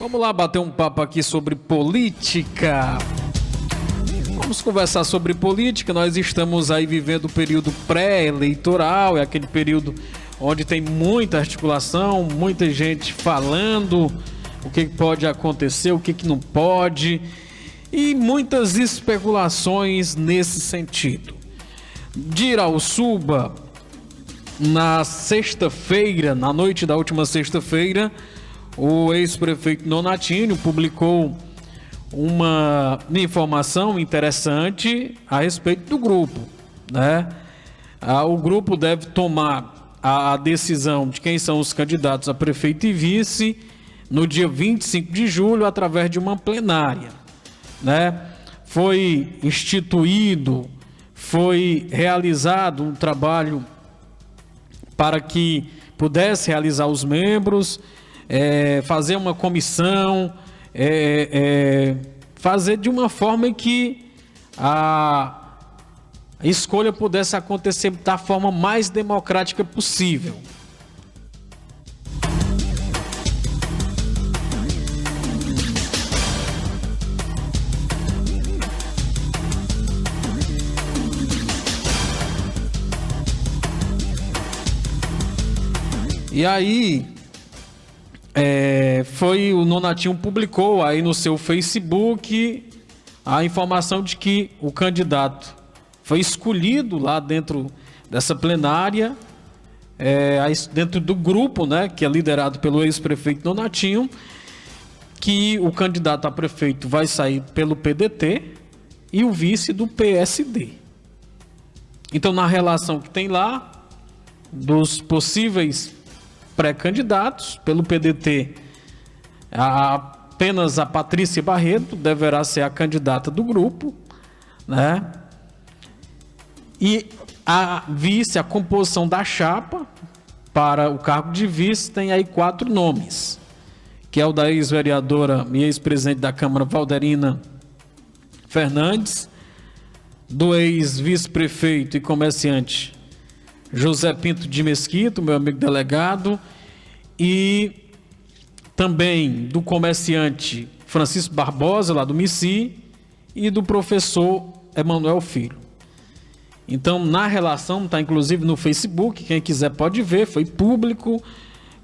Vamos lá bater um papo aqui sobre política. Vamos conversar sobre política. Nós estamos aí vivendo o período pré-eleitoral, é aquele período onde tem muita articulação, muita gente falando o que pode acontecer, o que não pode, e muitas especulações nesse sentido. De Irauçuba, na sexta-feira, na noite da última sexta-feira, o ex-prefeito Nonatinho publicou uma informação interessante a respeito do grupo, né? O grupo deve tomar a decisão de quem são os candidatos a prefeito e vice no dia 25 de julho, através de uma plenária, né? Foi instituído, foi realizado um trabalho para que pudesse realizar os membros, fazer uma comissão, fazer de uma forma que a escolha pudesse acontecer da forma mais democrática possível. E aí, foi o Nonatinho publicou aí no seu Facebook a informação de que o candidato foi escolhido lá dentro dessa plenária, dentro do grupo, né, que é liderado pelo ex-prefeito Nonatinho, que o candidato a prefeito vai sair pelo PDT e o vice do PSD. Então, na relação que tem lá, dos possíveis pré-candidatos, pelo PDT, apenas a Patrícia Barreto deverá ser a candidata do grupo, né? E a vice, a composição da chapa para o cargo de vice tem aí 4 nomes, que é o da ex-vereadora e ex-presidente da Câmara, Valderina Fernandes, do ex-vice-prefeito e comerciante José Pinto de Mesquita, meu amigo delegado, e também do comerciante Francisco Barbosa, lá do MICI, e do professor Emanuel Filho. Então, na relação, está inclusive no Facebook, quem quiser pode ver, foi público,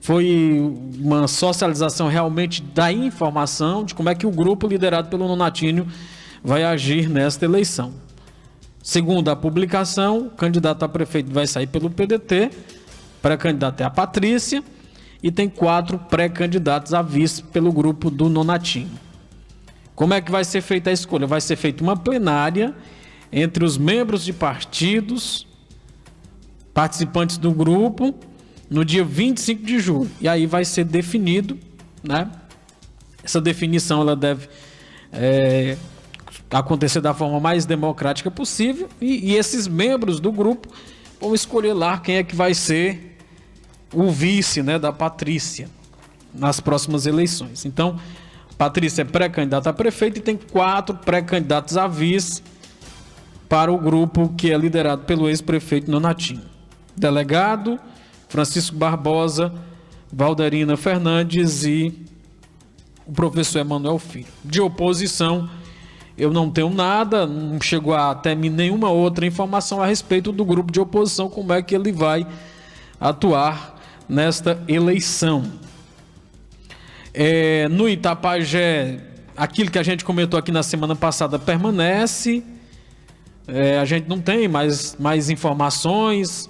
foi uma socialização realmente da informação de como é que o grupo liderado pelo Nonatinho vai agir nesta eleição. Segundo a publicação, o candidato a prefeito vai sair pelo PDT, pré-candidato é a Patrícia, e tem 4 pré-candidatos a vice pelo grupo do Nonatinho. Como é que vai ser feita a escolha? Vai ser feita uma plenária entre os membros de partidos, participantes do grupo, no dia 25 de julho. E aí vai ser definido, né? Essa definição ela deve acontecer da forma mais democrática possível, e esses membros do grupo vão escolher lá quem é que vai ser o vice, né, da Patrícia nas próximas eleições. Então, Patrícia é pré-candidata a prefeito e tem 4 pré-candidatos a vice para o grupo que é liderado pelo ex-prefeito Nonatinho. Delegado Francisco Barbosa, Valderina Fernandes e o professor Emanuel Filho. De oposição, eu não tenho nada, não chegou até mim nenhuma outra informação a respeito do grupo de oposição, como é que ele vai atuar nesta eleição. No Itapajé, aquilo que a gente comentou aqui na semana passada permanece. A gente não tem mais informações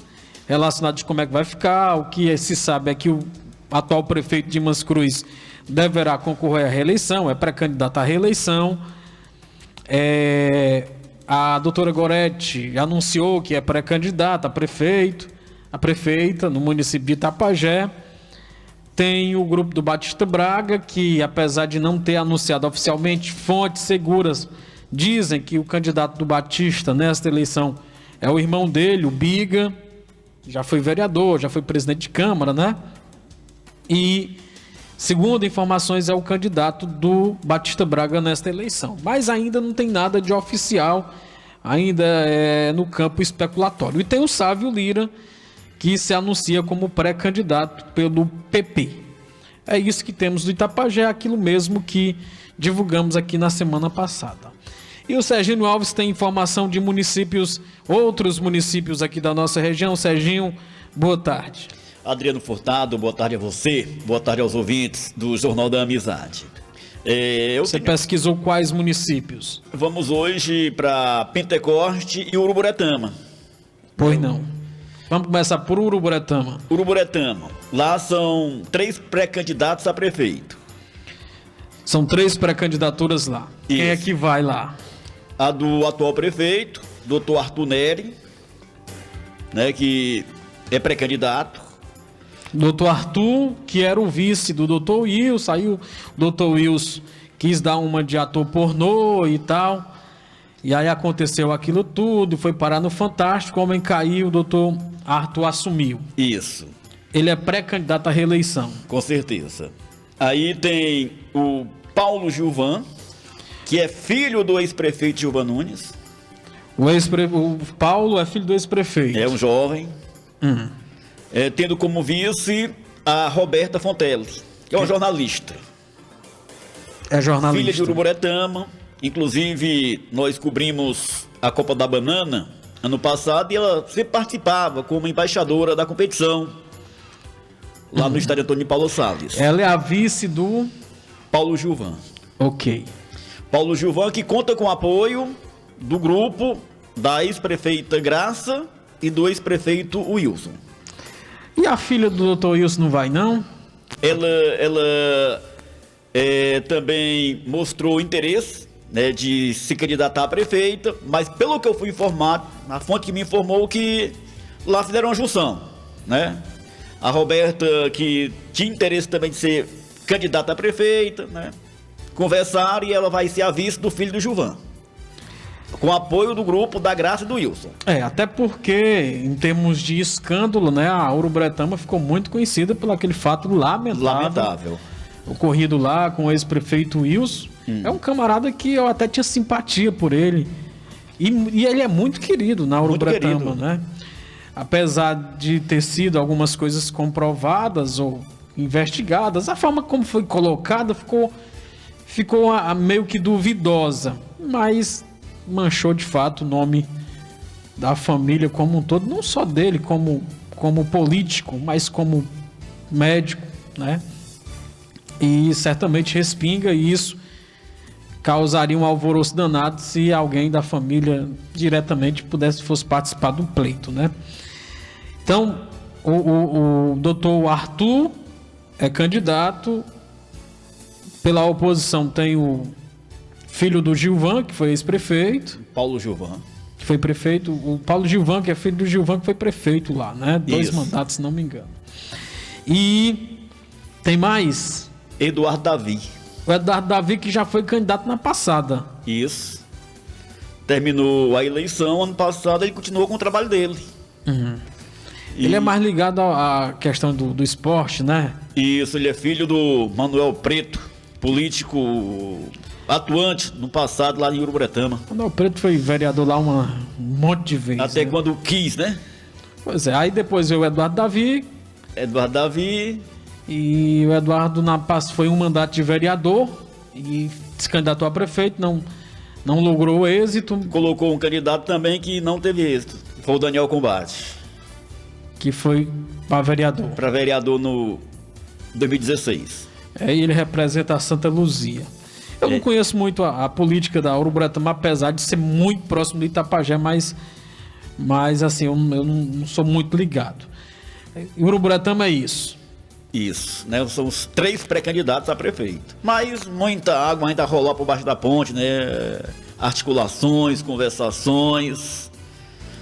relacionadas de como é que vai ficar. O que se sabe é que o atual prefeito Dimas Cruz deverá concorrer à reeleição, é pré-candidato à reeleição. A doutora Gorete anunciou que é pré-candidata a prefeita no município de Itapajé. Tem o grupo do Batista Braga, que apesar de não ter anunciado oficialmente, fontes seguras dizem que o candidato do Batista nesta eleição é o irmão dele, o Biga, já foi vereador, já foi presidente de Câmara, né? E segundo informações, é o candidato do Batista Braga nesta eleição. Mas ainda não tem nada de oficial, ainda é no campo especulatório. E tem o Sávio Lira, que se anuncia como pré-candidato pelo PP. É isso que temos do Itapajé, aquilo mesmo que divulgamos aqui na semana passada. E o Serginho Alves tem informação de municípios, outros municípios aqui da nossa região. Serginho, boa tarde. Adriano Furtado, boa tarde a você, boa tarde aos ouvintes do Jornal da Amizade. Você pesquisou quais municípios? Vamos hoje para Pentecoste e Uruburetama. Pois não. Vamos começar por Uruburetama. Uruburetama. Lá são 3 pré-candidatos a prefeito. São 3 pré-candidaturas lá. Isso. Quem é que vai lá? A do atual prefeito, Dr. Arthur Neri, né, que é pré-candidato. Dr. Arthur, que era o vice do Dr. Wilson, aí o Dr. Wilson quis dar uma de ator pornô e tal. E aí aconteceu aquilo tudo, foi parar no Fantástico, o homem caiu, o Dr. Arthur assumiu. Isso. Ele é pré-candidato à reeleição. Com certeza. Aí tem o Paulo Gilvan, que é filho do ex-prefeito Gilvan Nunes. O Paulo é filho do ex-prefeito. É um jovem. Tendo como vice a Roberta Fontelli, que é uma jornalista. É jornalista. Filha de Uruburetama. Inclusive, nós cobrimos a Copa da Banana ano passado e ela sempre participava como embaixadora da competição lá no estádio Antônio Paulo Salles. Ela é a vice do Paulo Gilvan. Ok. Paulo Gilvan, que conta com o apoio do grupo da ex-prefeita Graça e do ex-prefeito Wilson. E a filha do Dr. Wilson não vai, não? Ela também mostrou interesse, né, de se candidatar a prefeita, mas pelo que eu fui informado, a fonte que me informou que lá fizeram uma junção, né? A Roberta, que tinha interesse também de ser candidata a prefeita, né? Conversaram e ela vai ser a vice do filho do Gilvan, com apoio do grupo da Graça e do Wilson. Até porque, em termos de escândalo, né, a Uruburetama ficou muito conhecida por aquele fato lamentável. Ocorrido lá com o ex-prefeito Wilson. É um camarada que eu até tinha simpatia por ele. E ele é muito querido na Uruburetama, né? Apesar de ter sido algumas coisas comprovadas ou investigadas, a forma como foi colocada ficou meio que duvidosa. Mas manchou de fato o nome da família como um todo, não só dele como político, mas como médico, né? E certamente respinga, e isso causaria um alvoroço danado se alguém da família diretamente fosse participar do pleito, né? Então, o doutor Arthur é candidato. Pela oposição tem o filho do Gilvan, que foi ex-prefeito. Paulo Gilvan. Que foi prefeito. O Paulo Gilvan, que é filho do Gilvan, que foi prefeito lá, né? 2 mandatos, se não me engano. E tem mais? Eduardo Davi. O Eduardo Davi, que já foi candidato na passada. Isso. Terminou a eleição ano passado, ele continuou com o trabalho dele. Ele é mais ligado à questão do esporte, né? Isso, ele é filho do Manuel Preto, político atuante no passado lá em Uruburetama. Manuel Preto foi vereador lá um monte de vezes. Até quando quis, né? Pois é, aí depois veio o Eduardo Davi. E o Eduardo foi um mandato de vereador e se candidatou a prefeito, não logrou êxito. Colocou um candidato também que não teve êxito, foi o Daniel Combate. Que foi para vereador. Para vereador no 2016. E ele representa a Santa Luzia. Eu não conheço muito a política da Uruburetama, apesar de ser muito próximo do Itapajé, mas assim, eu não sou muito ligado. Uruburetama é isso. Isso, né? São os 3 pré-candidatos a prefeito. Mas muita água ainda rolar por baixo da ponte, né? Articulações, conversações.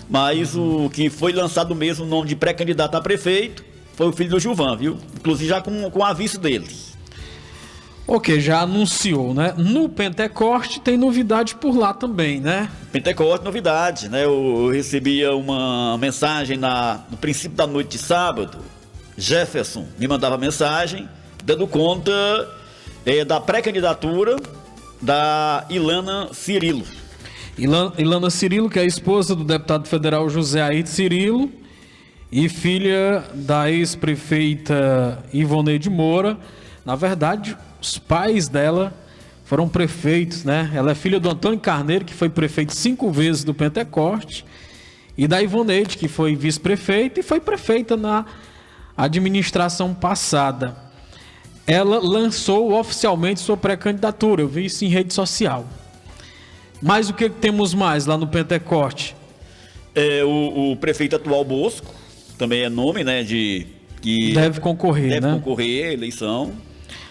Mas o que foi lançado mesmo o nome de pré-candidato a prefeito foi o filho do Gilvan, viu? Inclusive já com a vice dele. Ok, já anunciou, né? No Pentecoste tem novidade por lá também, né? Pentecoste, novidade, né? Eu recebia uma mensagem no princípio da noite de sábado. Jefferson me mandava mensagem dando conta da pré-candidatura da Ilana Cirilo. Ilana Cirilo, que é a esposa do deputado federal José Ayrton Cirilo e filha da ex-prefeita Ivoneide Moura, Na verdade, os pais dela foram prefeitos, né? Ela é filha do Antônio Carneiro, que foi prefeito 5 vezes do Pentecoste, e da Ivoneide, que foi vice-prefeita e foi prefeita na administração passada. Ela lançou oficialmente sua pré-candidatura, eu vi isso em rede social. Mas o que temos mais lá no Pentecoste? O prefeito atual Bosco, também é nome, né, que deve concorrer, deve né? concorrer à eleição.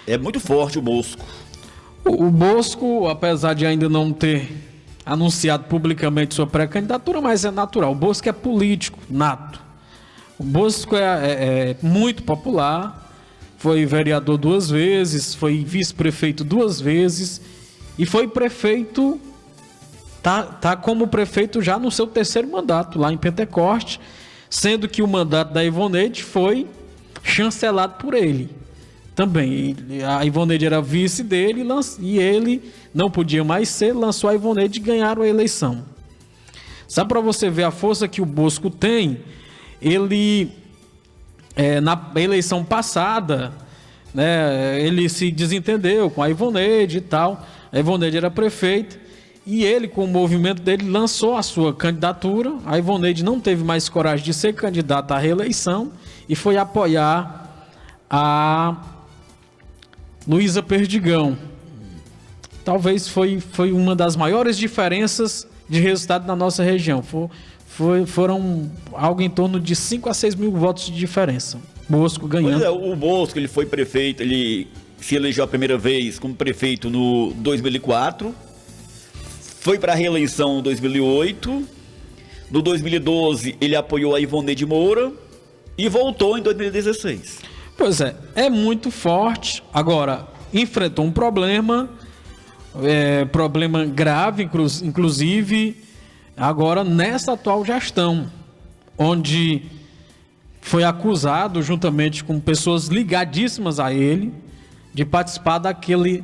É muito forte o Bosco. O Bosco, apesar de ainda não ter anunciado publicamente sua pré-candidatura, mas é natural. O Bosco é político, nato. O Bosco é muito popular, foi vereador 2 vezes, foi vice-prefeito 2 vezes e foi prefeito, tá como prefeito já no seu 3º mandato lá em Pentecoste, sendo que o mandato da Ivoneide foi chancelado por ele. Também, a Ivoneide era vice dele e ele não podia mais ser, lançou a Ivoneide e ganharam a eleição. Sabe, para você ver a força que o Bosco tem, ele, na eleição passada, né, ele se desentendeu com a Ivoneide e tal, a Ivoneide era prefeita, e ele, com o movimento dele, lançou a sua candidatura, a Ivoneide não teve mais coragem de ser candidata à reeleição e foi apoiar a Luísa Perdigão. Talvez foi uma das maiores diferenças de resultado na nossa região. Foram algo em torno de 5 a 6 mil votos de diferença. Bosco ganhando. O Bosco, ele foi prefeito, ele se elegeu a primeira vez como prefeito no 2004, foi para a reeleição em 2008, no 2012 ele apoiou a Ivoneide Moura e voltou em 2016. Pois é muito forte. Agora, enfrentou um problema grave, inclusive, agora nessa atual gestão, onde foi acusado, juntamente com pessoas ligadíssimas a ele, de participar daquele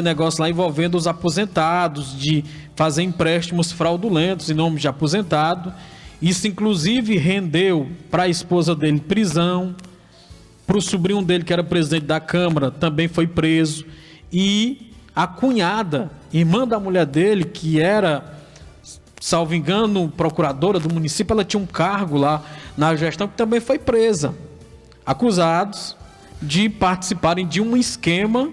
negócio lá envolvendo os aposentados, de fazer empréstimos fraudulentos em nome de aposentado. Isso, inclusive, rendeu para a esposa dele prisão. Para o sobrinho dele, que era presidente da Câmara, também foi preso. E a cunhada, irmã da mulher dele, que era, salvo engano, procuradora do município, ela tinha um cargo lá na gestão, que também foi presa. Acusados de participarem de um esquema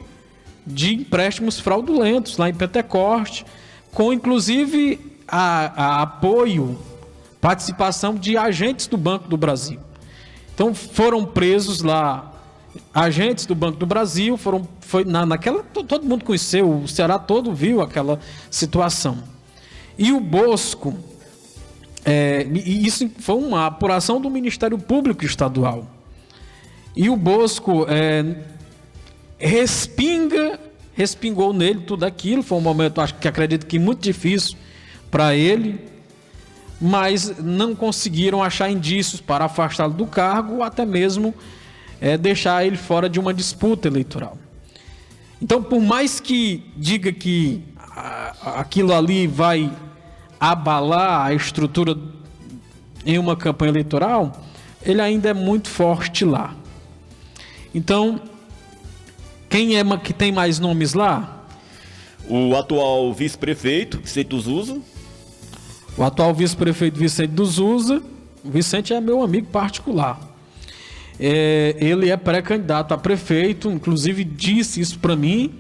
de empréstimos fraudulentos lá em Pentecoste, com inclusive a apoio, participação de agentes do Banco do Brasil. Então foram presos lá agentes do Banco do Brasil, naquela, todo mundo conheceu, o Ceará todo viu aquela situação. E o Bosco, isso foi uma apuração do Ministério Público Estadual. E o Bosco respingou nele tudo aquilo. Foi um momento, acredito que muito difícil para ele, mas não conseguiram achar indícios para afastá-lo do cargo, ou até mesmo deixar ele fora de uma disputa eleitoral. Então, por mais que diga que aquilo ali vai abalar a estrutura em uma campanha eleitoral, ele ainda é muito forte lá. Então, quem que tem mais nomes lá? O atual vice-prefeito, Vicente do Zusa. O atual vice-prefeito Vicente do Zusa. O Vicente é meu amigo particular. Ele é pré-candidato a prefeito, inclusive disse isso para mim,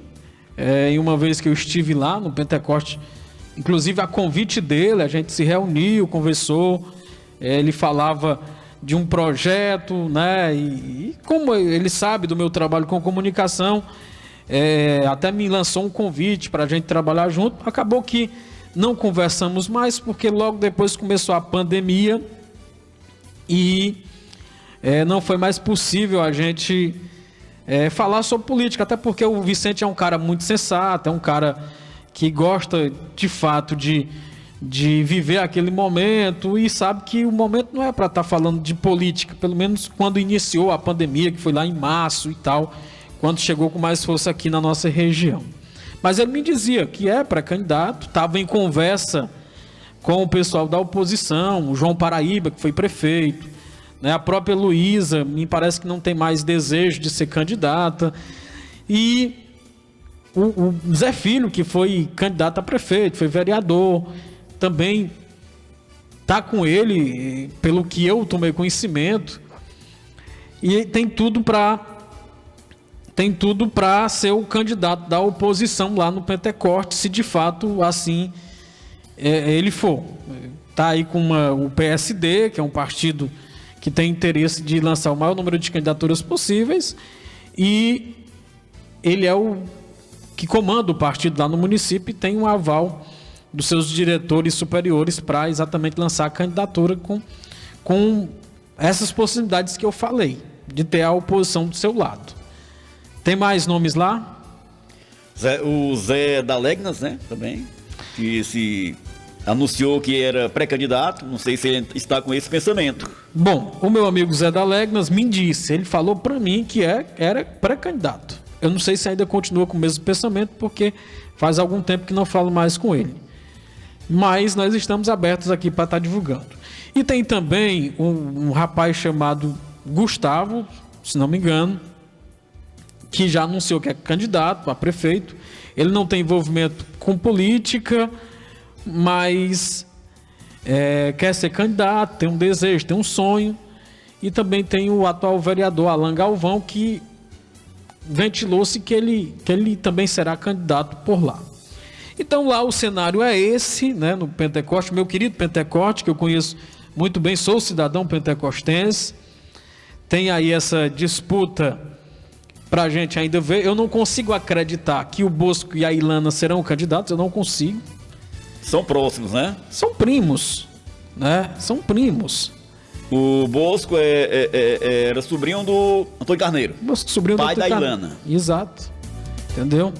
em uma vez que eu estive lá no Pentecoste, inclusive a convite dele, a gente se reuniu, conversou, ele falava de um projeto, né? E como ele sabe do meu trabalho com comunicação, até me lançou um convite para a gente trabalhar junto. Acabou que não conversamos mais, porque logo depois começou a pandemia e não foi mais possível a gente falar sobre política, até porque o Vicente é um cara muito sensato, é um cara que gosta de fato de viver aquele momento e sabe que o momento não é para estar falando de política, pelo menos quando iniciou a pandemia, que foi lá em março e tal, quando chegou com mais força aqui na nossa região. Mas ele me dizia que é pré-candidato, estava em conversa com o pessoal da oposição, o João Paraíba, que foi prefeito, né? A própria Luísa, me parece que não tem mais desejo de ser candidata. E o Zé Filho, que foi candidato a prefeito, foi vereador, também está com ele, pelo que eu tomei conhecimento, e tem tudo para ser o candidato da oposição lá no Pentecoste, se de fato assim ele for. Está aí com o PSD, que é um partido que tem interesse de lançar o maior número de candidaturas possíveis, e ele é o que comanda o partido lá no município e tem um aval dos seus diretores superiores para exatamente lançar a candidatura com essas possibilidades que eu falei, de ter a oposição do seu lado. Tem mais nomes lá? O Zé Dalegnas, né, também, que se anunciou que era pré-candidato, não sei se ele está com esse pensamento. Bom, o meu amigo Zé Dalegnas me disse, ele falou para mim que era pré-candidato. Eu não sei se ainda continua com o mesmo pensamento, porque faz algum tempo que não falo mais com ele. Mas nós estamos abertos aqui para estar divulgando. E tem também um rapaz chamado Gustavo, se não me engano, que já anunciou que é candidato a prefeito. Ele não tem envolvimento com política, mas quer ser candidato, tem um desejo, tem um sonho. E também tem o atual vereador Alan Galvão, que ventilou-se que ele também será candidato por lá. Então lá o cenário é esse, né, no Pentecoste, meu querido Pentecoste, que eu conheço muito bem, sou cidadão pentecostense. Tem aí essa disputa para a gente ainda ver. Eu não consigo acreditar que o Bosco e a Ilana serão candidatos, eu não consigo. São próximos, né? São primos, né? São primos. O Bosco era sobrinho do Antônio Carneiro. Bosco, sobrinho pai do da Antônio Ilana. Exato. Entendeu?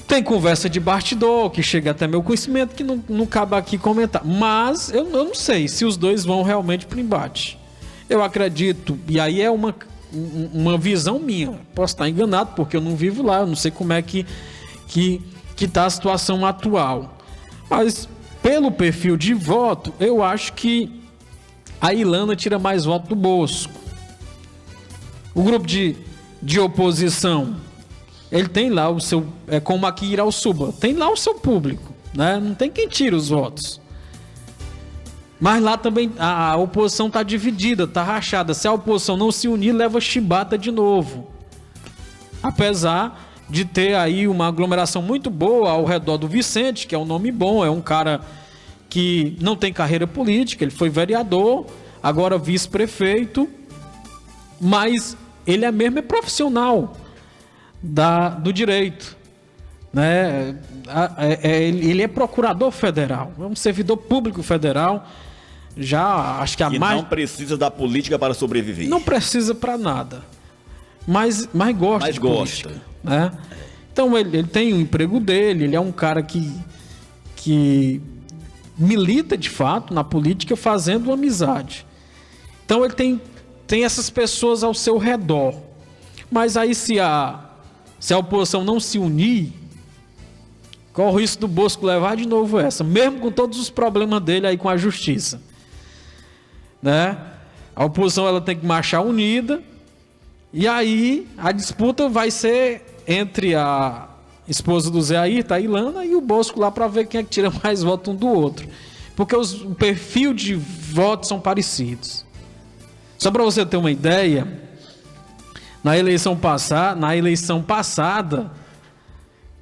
Tem conversa de bastidor, que chega até meu conhecimento, que não cabe aqui comentar. Mas eu não sei se os dois vão realmente para o embate. Eu acredito, e aí é uma visão minha. Posso estar enganado, porque eu não vivo lá, eu não sei como é que está a situação atual. Mas, pelo perfil de voto, eu acho que a Ilana tira mais voto do Bosco. O grupo de oposição, ele tem lá o seu, como aqui em Irauçuba, tem lá o seu público, né? Não tem quem tira os votos. Mas lá também a oposição está dividida, está rachada. Se a oposição não se unir, leva chibata de novo. Apesar de ter aí uma aglomeração muito boa ao redor do Vicente, que é um nome bom, é um cara que não tem carreira política, ele foi vereador, agora vice-prefeito, mas ele é profissional do direito, né? Ele é procurador federal, é um servidor público federal, já acho que não precisa da política para sobreviver. Não precisa para nada, mas gosta de política, né? Então ele tem o emprego dele, ele é um cara que milita de fato na política, fazendo amizade. Então ele tem essas pessoas ao seu redor. Mas aí se a oposição não se unir, corre o risco do Bosco levar de novo essa, mesmo com todos os problemas dele aí com a justiça, né? A oposição ela tem que marchar unida, e aí a disputa vai ser entre a esposa do Zé Ayrton, a Ilana, e o Bosco lá, para ver quem é que tira mais votos um do outro, porque o perfil de votos são parecidos. Só para você ter uma ideia, na eleição passada,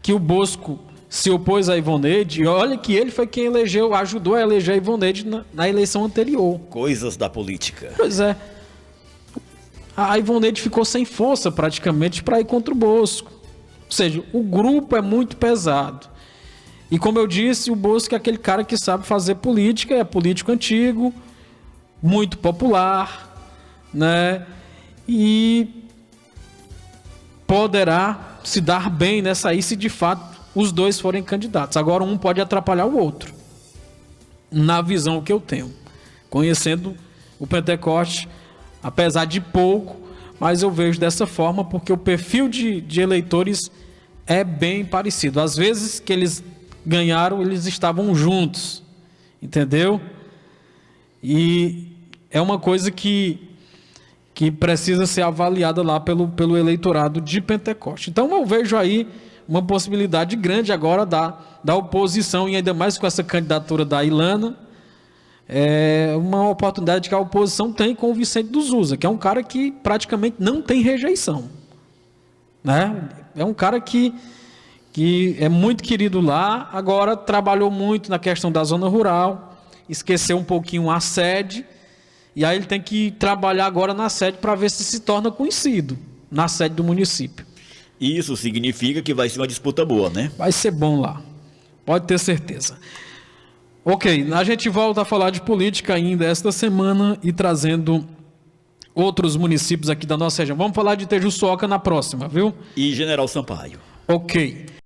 que o Bosco se opôs a Ivoneide, e olha que ele foi quem ajudou a eleger a Ivoneide na eleição anterior. Coisas da política. Pois é. A Ivoneide ficou sem força praticamente para ir contra o Bosco. Ou seja, o grupo é muito pesado. E como eu disse, o Bosco é aquele cara que sabe fazer política, é político antigo, muito popular, né? E poderá se dar bem nessa aí se de fato os dois forem candidatos. Agora um pode atrapalhar o outro, na visão que eu tenho, conhecendo o Pentecoste, apesar de pouco, mas eu vejo dessa forma, porque o perfil de eleitores é bem parecido. Às vezes que eles ganharam, eles estavam juntos, entendeu? E é uma coisa que que precisa ser avaliada lá pelo eleitorado de Pentecoste. Então eu vejo aí uma possibilidade grande agora da oposição, e ainda mais com essa candidatura da Ilana, uma oportunidade que a oposição tem com o Vicente do Zusa, que é um cara que praticamente não tem rejeição, né? É um cara que é muito querido lá, agora trabalhou muito na questão da zona rural, esqueceu um pouquinho a sede, e aí ele tem que trabalhar agora na sede para ver se torna conhecido na sede do município. Isso significa que vai ser uma disputa boa, né? Vai ser bom lá, pode ter certeza. Ok, a gente volta a falar de política ainda esta semana e trazendo outros municípios aqui da nossa região. Vamos falar de Tejuçuoca na próxima, viu? E General Sampaio. Ok.